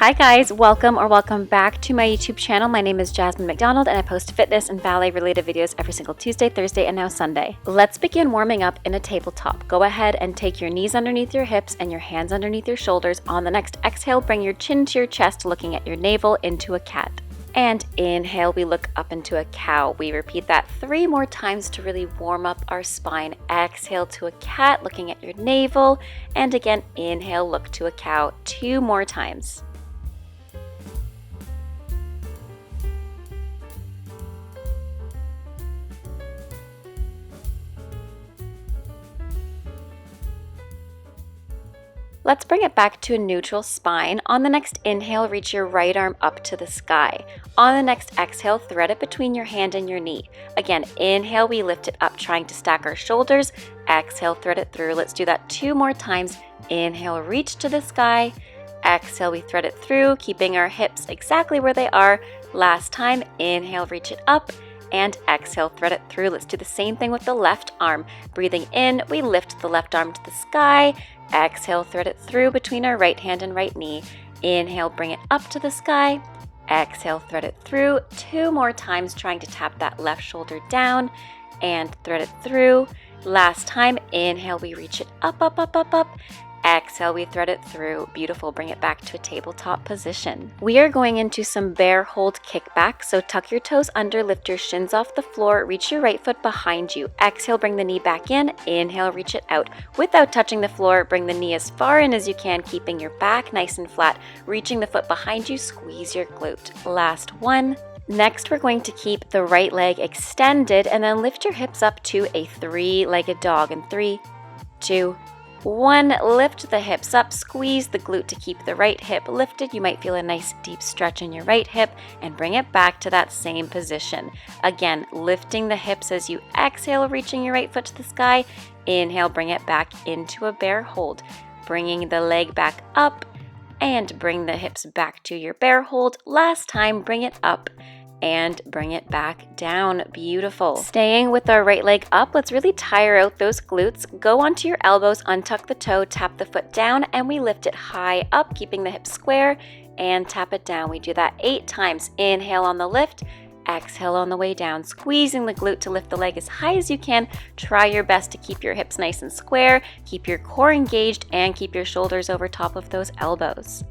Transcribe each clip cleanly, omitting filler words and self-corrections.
Hi guys, welcome back to my YouTube channel. My name is Jasmine McDonald and I post fitness and ballet related videos every single Tuesday, Thursday, and now Sunday. Let's begin warming up in a tabletop. Go ahead and take your knees underneath your hips and your hands underneath your shoulders. On the next exhale, bring your chin to your chest, looking at your navel into a cat. And inhale, we look up into a cow. We repeat that 3 more times to really warm up our spine. Exhale to a cat, looking at your navel. And again, inhale, look to a cow 2 more times. Let's bring it back to a neutral spine. On the next inhale, reach your right arm up to the sky. On the next exhale, thread it between your hand and your knee. Again, inhale, we lift it up, trying to stack our shoulders. Exhale, thread it through. Let's do that 2 more times. Inhale, reach to the sky. Exhale, we thread it through, keeping our hips exactly where they are. Last time, inhale, reach it up. And exhale, thread it through. Let's do the same thing with the left arm. Breathing in, we lift the left arm to the sky. Exhale, thread it through between our right hand and right knee. Inhale, bring it up to the sky. Exhale, thread it through 2 more times, trying to tap that left shoulder down and thread it through. Last time, inhale, we reach it up, up, up, up, up. Exhale, we thread it through. Beautiful. Bring it back to a tabletop position. We are going into some bear hold kickback. So tuck your toes under, lift your shins off the floor, reach your right foot behind you. Exhale, bring the knee back in. Inhale, reach it out. Without touching the floor, bring the knee as far in as you can, keeping your back nice and flat. Reaching the foot behind you, squeeze your glute. Last one. Next, we're going to keep the right leg extended and then lift your hips up to a 3-legged dog. In 3, 2, 1, lift the hips up, squeeze the glute to keep the right hip lifted. You might feel a nice deep stretch in your right hip and bring it back to that same position. Again, lifting the hips as you exhale, reaching your right foot to the sky. Inhale, bring it back into a bear hold. Bringing the leg back up and bring the hips back to your bear hold. Last time, bring it up and bring it back down. Beautiful. Staying with our right leg up, let's really tire out those glutes. Go onto your elbows, untuck the toe, tap the foot down, and we lift it high up, keeping the hips square, and tap it down. We do that 8 times. Inhale on the lift, exhale on the way down, squeezing the glute to lift the leg as high as you can. Try your best to keep your hips nice and square, keep your core engaged, and keep your shoulders over top of those elbows.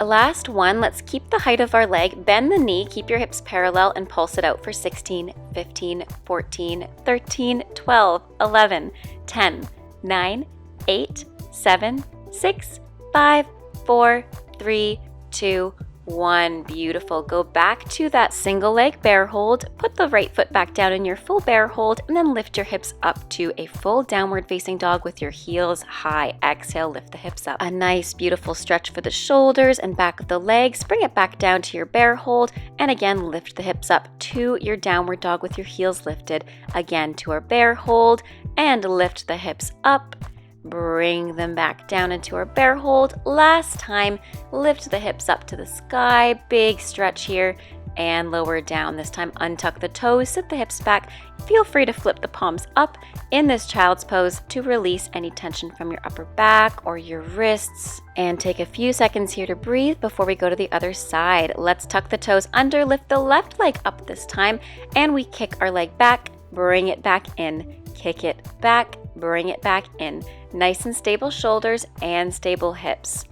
Last one, let's keep the height of our leg, bend the knee, keep your hips parallel, and pulse it out for 16, 15, 14, 13, 12, 11, 10, 9, 8, 7, 6, 5, 4, 3, 2, 1. Beautiful. Go back to that single leg bear hold. Put the right foot back down in your full bear hold and then lift your hips up to a full downward facing dog with your heels high. Exhale, lift the hips up. A nice, beautiful stretch for the shoulders and back of the legs. Bring it back down to your bear hold and again lift the hips up to your downward dog with your heels lifted. Again to our bear hold and lift the hips up. Bring them back down into our bear hold. Last time, lift the hips up to the sky. Big stretch here and lower down. This time, untuck the toes, sit the hips back. Feel free to flip the palms up in this child's pose to release any tension from your upper back or your wrists. And take a few seconds here to breathe before we go to the other side. Let's tuck the toes under, lift the left leg up this time, and we kick our leg back, bring it back in, kick it back, bring it back in. Nice and stable shoulders and stable hips.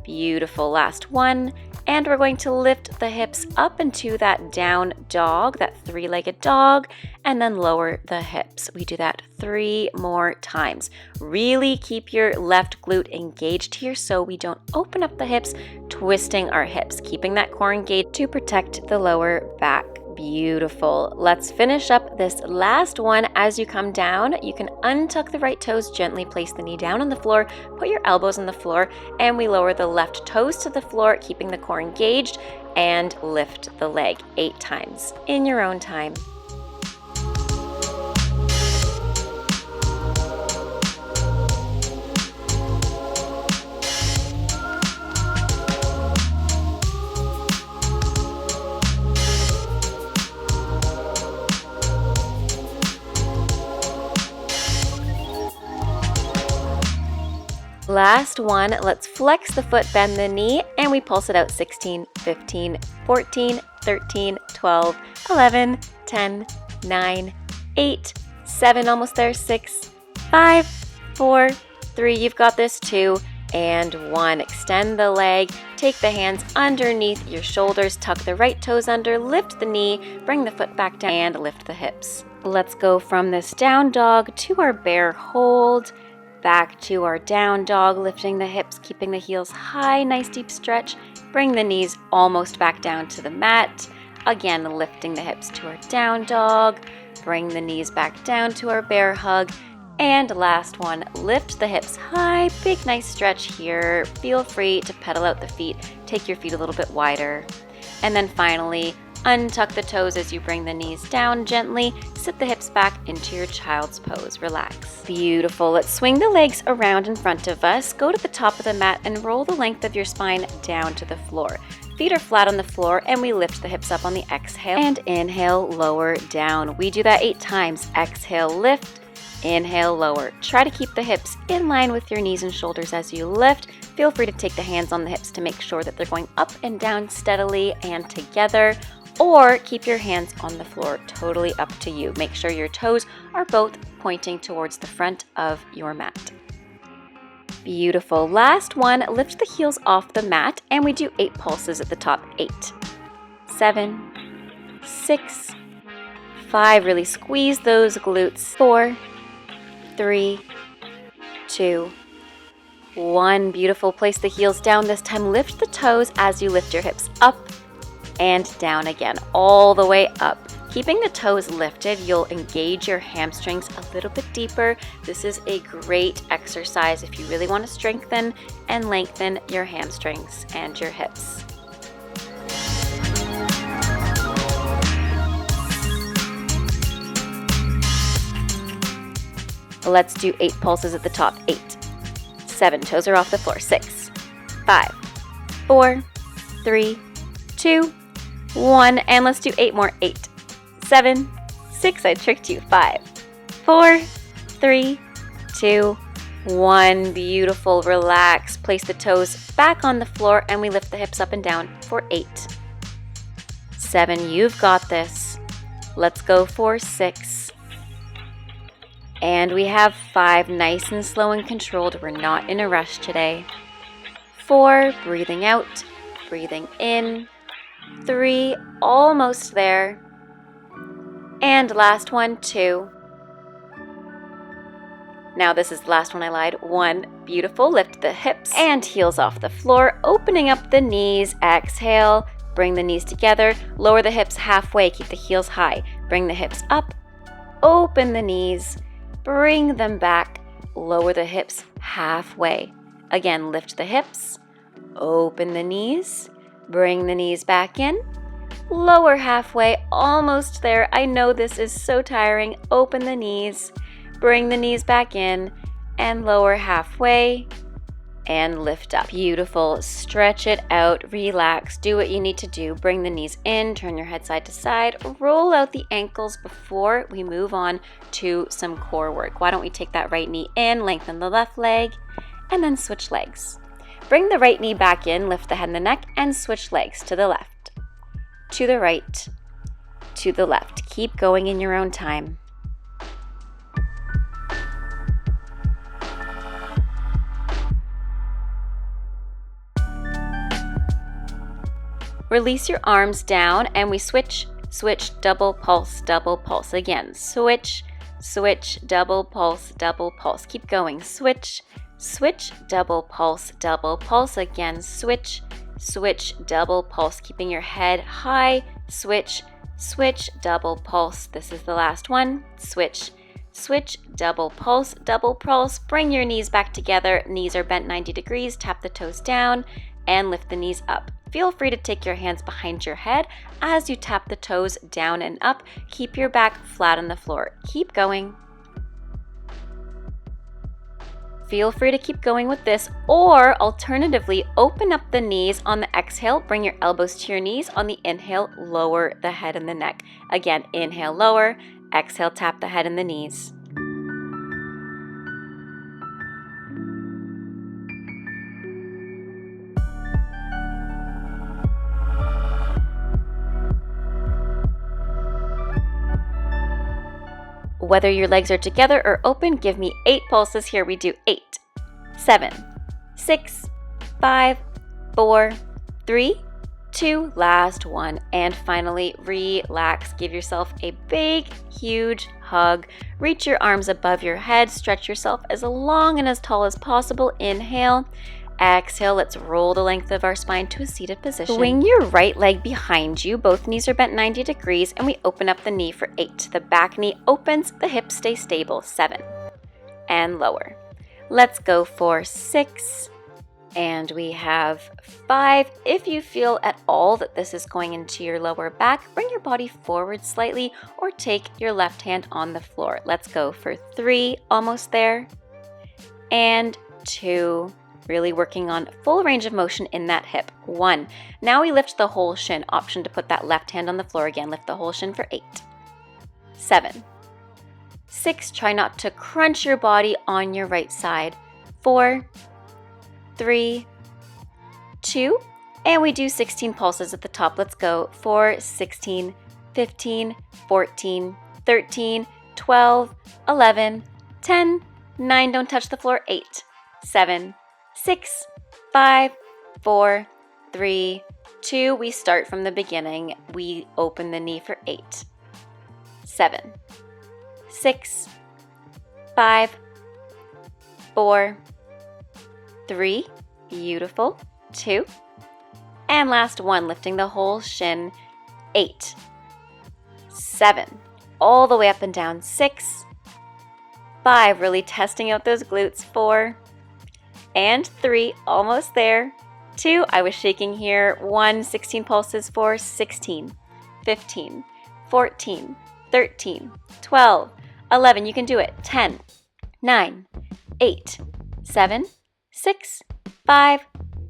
Beautiful. Last one. And we're going to lift the hips up into that down dog, that 3-legged dog, and then lower the hips. We do that 3 more times. Really keep your left glute engaged here so we don't open up the hips, twisting our hips, keeping that core engaged to protect the lower back. Beautiful. Let's finish up this last one. As you come down, you can untuck the right toes, gently place the knee down on the floor, put your elbows on the floor, and we lower the left toes to the floor, keeping the core engaged, and lift the leg 8 times in your own time. Last one, let's flex the foot, bend the knee, and we pulse it out. 16, 15, 14, 13, 12, 11, 10, 9, 8, 7, almost there, 6, 5, 4, 3, you've got this, 2, and 1. Extend the leg, take the hands underneath your shoulders, tuck the right toes under, lift the knee, bring the foot back down, and lift the hips. Let's go from this down dog to our bear hold, back to our down dog, lifting the hips, keeping the heels high, nice deep stretch, bring the knees almost back down to the mat, again lifting the hips to our down dog, bring the knees back down to our bear hug, and last one, lift the hips high, big nice stretch here. Feel free to pedal out the feet, take your feet a little bit wider. And then finally, untuck the toes as you bring the knees down gently, sit the hips back into your child's pose, relax. Beautiful, let's swing the legs around in front of us, go to the top of the mat and roll the length of your spine down to the floor. Feet are flat on the floor and we lift the hips up on the exhale and inhale, lower, down. We do that 8 times, exhale, lift, inhale, lower. Try to keep the hips in line with your knees and shoulders as you lift. Feel free to take the hands on the hips to make sure that they're going up and down steadily and together, or keep your hands on the floor, totally up to you. Make sure your toes are both pointing towards the front of your mat. Beautiful. Last one, lift the heels off the mat and we do 8 pulses at the top. 8, 7, 6, 5, really squeeze those glutes. 4, 3, 2, 1. Beautiful. Place the heels down. This time lift the toes as you lift your hips up and down again, all the way up. Keeping the toes lifted, you'll engage your hamstrings a little bit deeper. This is a great exercise if you really want to strengthen and lengthen your hamstrings and your hips. Let's do 8 pulses at the top. 8, 7, toes are off the floor. 6, 5, 4, 3, 2, 1, and let's do 8 more. 8, 7, 6, I tricked you. 5, 4, 3, 2, 1. Beautiful. Relax. Place the toes back on the floor and we lift the hips up and down for 8, 7. You've got this. Let's go for 6. And we have 5, nice and slow and controlled. We're not in a rush today. 4, breathing out, breathing in. 3, almost there. And last one, 2. Now this is the last one, I lied. 1, beautiful. Lift the hips and heels off the floor, opening up the knees. Exhale, bring the knees together, lower the hips halfway, keep the heels high. Bring the hips up, open the knees, bring them back, lower the hips halfway. Again, lift the hips, open the knees, bring the knees back in, lower halfway, almost there. I know this is so tiring. Open the knees, bring the knees back in, and lower halfway, and lift up. Beautiful. Stretch it out, relax, do what you need to do. Bring the knees in, turn your head side to side, roll out the ankles before we move on to some core work. Why don't we take that right knee in, lengthen the left leg, and then switch legs. Bring the right knee back in, lift the head and the neck, and switch legs to the left, to the right, to the left. Keep going in your own time. Release your arms down and we switch, double pulse, again. Switch, double pulse, keep going. Switch, double pulse, again. Switch, double pulse, keeping your head high. Switch, double pulse. This is the last one. Switch, double pulse. Bring your knees back together. Knees are bent 90 degrees. Tap the toes down and lift the knees up. Feel free to take your hands behind your head as you tap the toes down and up. Keep your back flat on the floor. Keep going. Feel free to keep going with this, or alternatively, open up the knees on the exhale. Bring your elbows to your knees. On the inhale, lower the head and the neck. Again, inhale, lower. Exhale, tap the head and the knees. Whether your legs are together or open, give me 8 pulses. Here we do 8, 7, 6, 5, 4, 3, 2, last one, and finally relax. Give yourself a big, huge hug. Reach your arms above your head. Stretch yourself as long and as tall as possible. Inhale. Exhale. Let's roll the length of our spine to a seated position. Swing your right leg behind you. Both knees are bent 90 degrees, and we open up the knee for 8. The back knee opens. The hips stay stable. 7. And lower. Let's go for 6. And we have 5. If you feel at all that this is going into your lower back, bring your body forward slightly or take your left hand on the floor. Let's go for 3, almost there, and 2, really working on full range of motion in that hip. 1. Now we lift the whole shin. Option to put that left hand on the floor again. Lift the whole shin for 8, 7, 6. Try not to crunch your body on your right side. 4, 3, 2, and we do 16 pulses at the top. Let's go for 16, 15, 14, 13, 12, 11, 10, 9, don't touch the floor, 8, 7, 6, 5, 4, 3, 2. We start from the beginning. We open the knee for 8, 7, 6, 5, 4, 3, beautiful, 2, and last one, lifting the whole shin, 8, 7, all the way up and down, 6, 5, really testing out those glutes, 4, and 3, almost there, 2, I was shaking here, 1, 16 pulses for 16, 15, 14, 13, 12, 11, you can do it, 10, 9, 8, 7, 6, 5,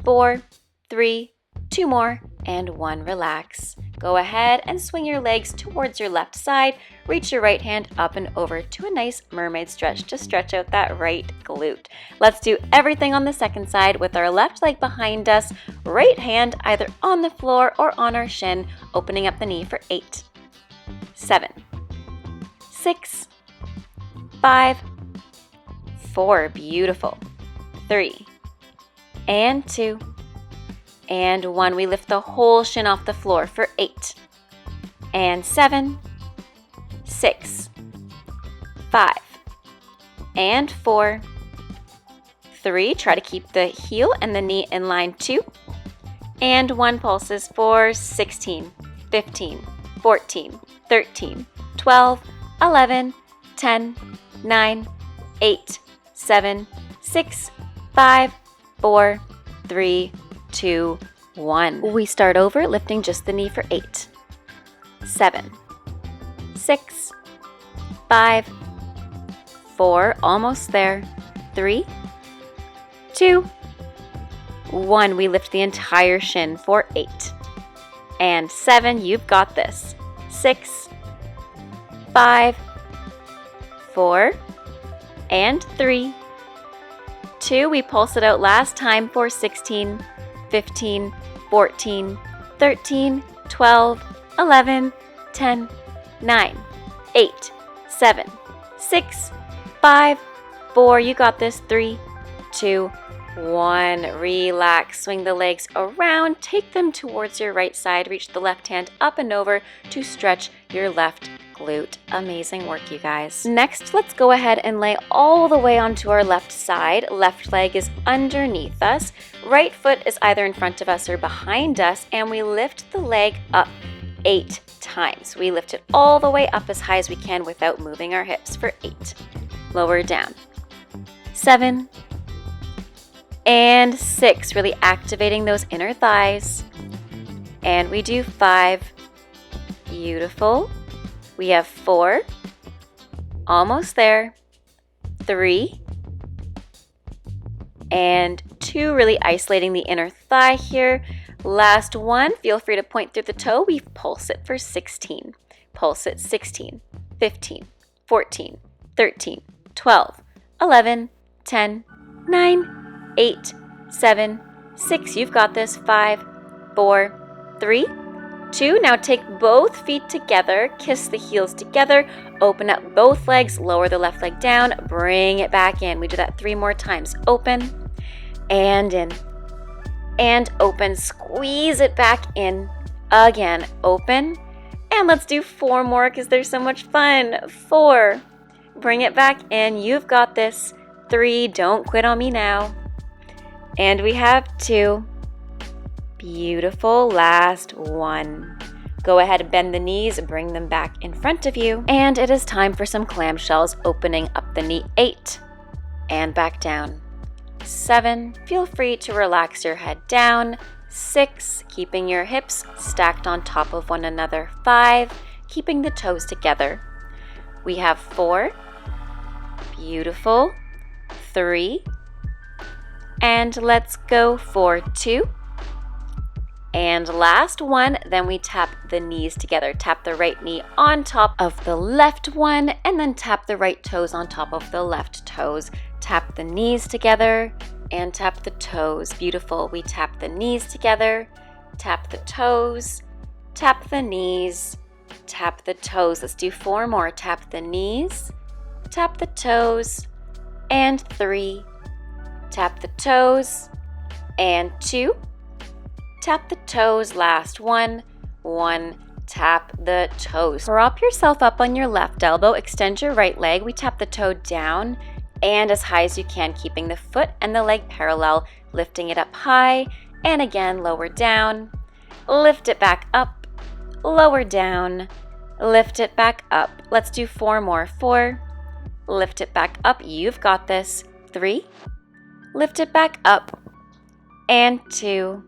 4, 3, 2 more, and 1. Relax. Go ahead and swing your legs towards your left side. Reach your right hand up and over to a nice mermaid stretch to stretch out that right glute. Let's do everything on the second side with our left leg behind us, right hand either on the floor or on our shin, opening up the knee for 8, 7, 6, 5, 4, beautiful, 3, and 2, and 1. We lift the whole shin off the floor for 8, and 7, 6, 5, and 4, 3. Try to keep the heel and the knee in line, 2, and 1. Pulses for 16, 15, 14, 13, 12, 11, 10, 9, 8, 7, 6, 5, 4, 3, 2, 1. We start over, lifting just the knee for 8, 7, 6, 5, 4, almost there, 3, 2, 1. We lift the entire shin for 8, and 7, you've got this, 6, 5, 4, and 3, 2. We pulse it out last time for 16, 15, 14, 13, 12, 11, 10, 9, 8, 7, 6, 5, 4. You got this. 3, 2, 1. Relax. Swing the legs around. Take them towards your right side. Reach the left hand up and over to stretch your left glute. Amazing work, you guys. Next, let's go ahead and lay all the way onto our left side. Left leg is underneath us. Right foot is either in front of us or behind us, and we lift the leg up 8 times. We lift it all the way up as high as we can without moving our hips for 8. Lower down. 7 and 6, really activating those inner thighs. And we do 5. Beautiful. We have 4, almost there, 3, and 2, really isolating the inner thigh here. Last one, feel free to point through the toe. We pulse it for 16. Pulse it 16, 15, 14, 13, 12, 11, 10, 9, 8, 7, 6. You've got this. 5, 4, 3, 2. Now take both feet together, kiss the heels together, open up both legs, lower the left leg down, bring it back in. We do that 3 more times. Open and in and open. Squeeze it back in. Again, open. And let's do 4 more because they're so much fun. 4. Bring it back in. You've got this. 3. Don't quit on me now. And we have 2. Beautiful. Last 1. Go ahead and bend the knees, bring them back in front of you. And it is time for some clamshells, opening up the knee. 8. And back down. 7. Feel free to relax your head down. 6. Keeping your hips stacked on top of one another. 5. Keeping the toes together. We have 4. Beautiful. 3. And let's go for 2. And last one, then we tap the knees together. Tap the right knee on top of the left one, and then tap the right toes on top of the left toes. Tap the knees together and tap the toes. Beautiful. We tap the knees together, tap the toes, tap the knees, tap the toes. Let's do 4 more. Tap the knees, tap the toes, and 3. Tap the toes, and 2. Tap the toes. Last one. 1. Tap the toes. Prop yourself up on your left elbow. Extend your right leg. We tap the toe down and as high as you can, keeping the foot and the leg parallel, lifting it up high, and again, lower down. Lift it back up, lower down, lift it back up. Let's do 4 more. 4. Lift it back up. You've got this. 3. Lift it back up. And 2.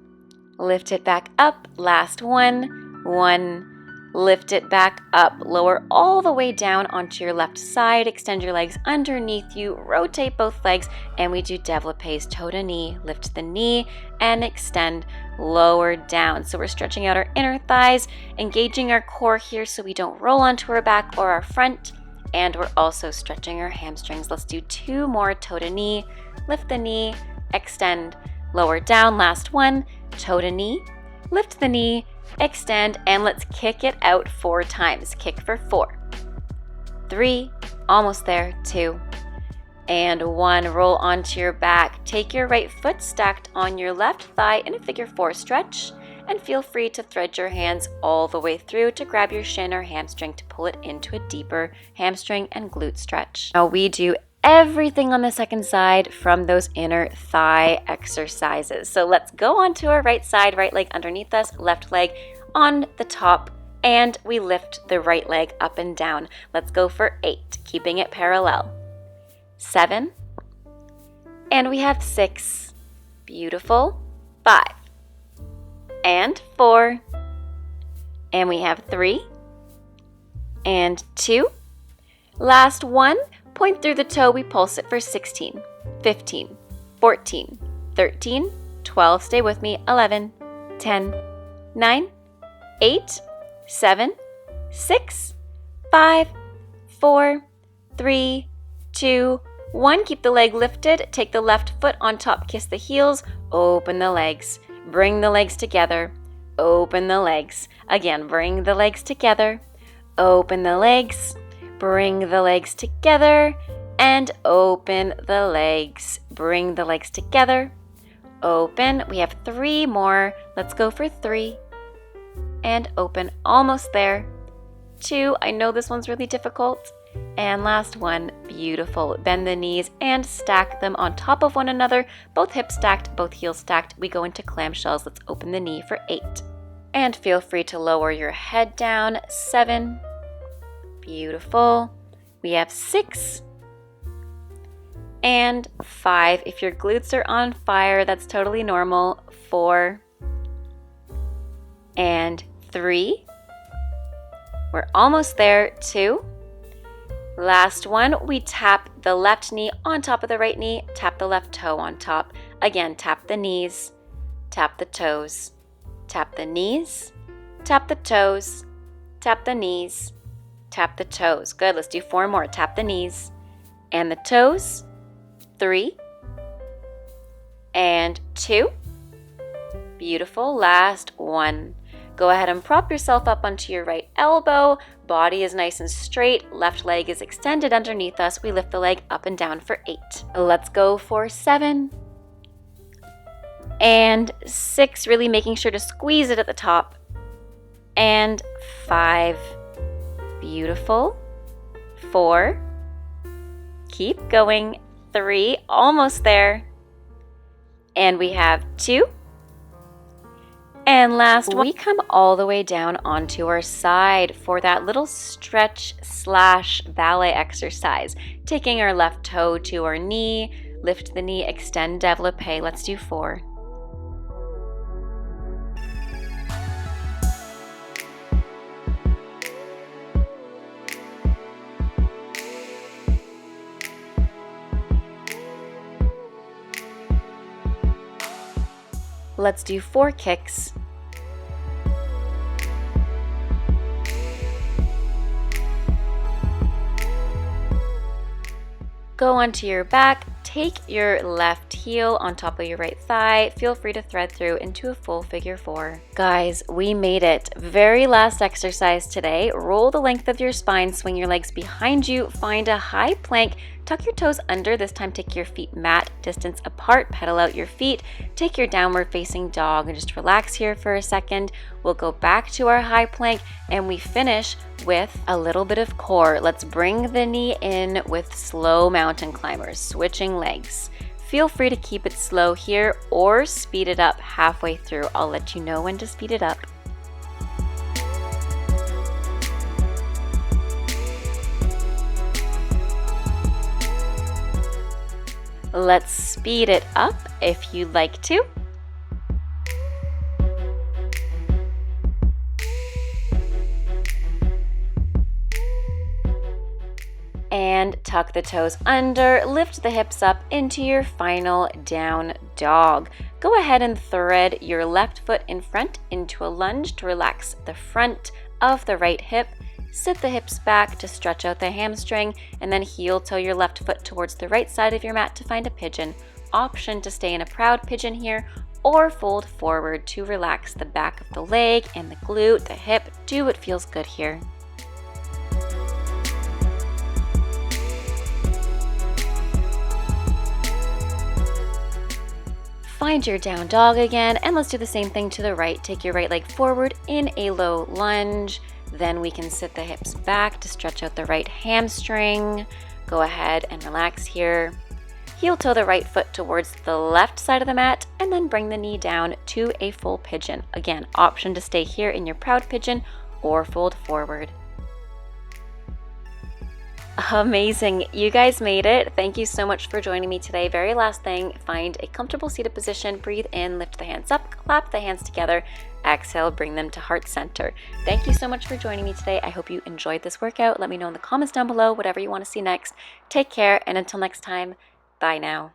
Lift it back up. Last one. 1. Lift it back up. Lower all the way down onto your left side. Extend your legs underneath you. Rotate both legs. And we do développés, toe to knee. Lift the knee and extend. Lower down. So we're stretching out our inner thighs, engaging our core here so we don't roll onto our back or our front. And we're also stretching our hamstrings. Let's do 2 more. Toe to knee. Lift the knee. Extend. Lower down. Last one. Toe to knee. Lift the knee. Extend, and let's kick it out 4 times. Kick for 4. 3. Almost there. 2. And 1. Roll onto your back. Take your right foot stacked on your left thigh in a figure 4 stretch, and feel free to thread your hands all the way through to grab your shin or hamstring to pull it into a deeper hamstring and glute stretch. Now we do everything on the second side from those inner thigh exercises. So let's go on to our right side, right leg underneath us, left leg on the top, and we lift the right leg up and down. Let's go for 8, keeping it parallel. 7, and we have 6. Beautiful. 5, and 4, and we have 3, and 2. Last one. Point through the toe, we pulse it for 16, 15, 14, 13, 12, stay with me, 11, 10, 9, 8, 7, 6, 5, 4, 3, 2, 1. Keep the leg lifted, take the left foot on top, kiss the heels, open the legs, bring the legs together, open the legs. Again, bring the legs together, open the legs, bring the legs together, and open the legs. Bring the legs together, open. We have 3 more. Let's go for 3. And open. Almost there. 2. I know this one's really difficult. And last one. Beautiful. Bend the knees and stack them on top of one another. Both hips stacked, both heels stacked. We go into clamshells. Let's open the knee for 8. And feel free to lower your head down. 7. Beautiful. We have 6 and 5. If your glutes are on fire, that's totally normal. 4 and 3. We're almost there. 2. Last one. We tap the left knee on top of the right knee. Tap the left toe on top. Again, tap the knees. Tap the toes. Tap the knees. Tap the toes. Tap the knees. Tap the toes. Good. Let's do 4 more. Tap the knees and the toes. 3 and 2. Beautiful. Last one. Go ahead and prop yourself up onto your right elbow. Body is nice and straight. Left leg is extended underneath us. We lift the leg up and down for 8. Let's go for 7 and 6, really making sure to squeeze it at the top. And 5. Beautiful. 4. Keep going. 3. Almost there. And we have 2. And last, we come all the way down onto our side for that little stretch / ballet exercise. Taking our left toe to our knee, lift the knee, extend développé. Let's do 4. Let's do 4 kicks. Go onto your back, take your left heel on top of your right thigh. Feel free to thread through into a full figure 4. Guys, we made it. Very last exercise today. Roll the length of your spine, swing your legs behind you, find a high plank, tuck your toes under. This time take your feet mat distance apart, pedal out your feet, take your downward facing dog and just relax here for a second. We'll go back to our high plank and we finish with a little bit of core. Let's bring the knee in with slow mountain climbers, switching legs. Feel free to keep it slow here or speed it up halfway through. I'll let you know when to speed it up. Let's speed it up if you'd like to. And tuck the toes under, lift the hips up into your final down dog. Go ahead and thread your left foot in front into a lunge to relax the front of the right hip. Sit the hips back to stretch out the hamstring, and then heel toe your left foot towards the right side of your mat to find a pigeon. Option to stay in a proud pigeon here, or fold forward to relax the back of the leg and the glute, the hip. Do what feels good here. Find your down dog again, and let's do the same thing to the right. Take your right leg forward in a low lunge. Then we can sit the hips back to stretch out the right hamstring. Go ahead and relax here. Heel toe the right foot towards the left side of the mat, and then bring the knee down to a full pigeon. Again, option to stay here in your proud pigeon or fold forward. Amazing. You guys made it. Thank you so much for joining me today. Very last thing, find a comfortable seated position. Breathe in, lift the hands up, clap the hands together. Exhale, bring them to heart center. Thank you so much for joining me today. I hope you enjoyed this workout. Let me know in the comments down below whatever you want to see next. Take care, and until next time, bye now.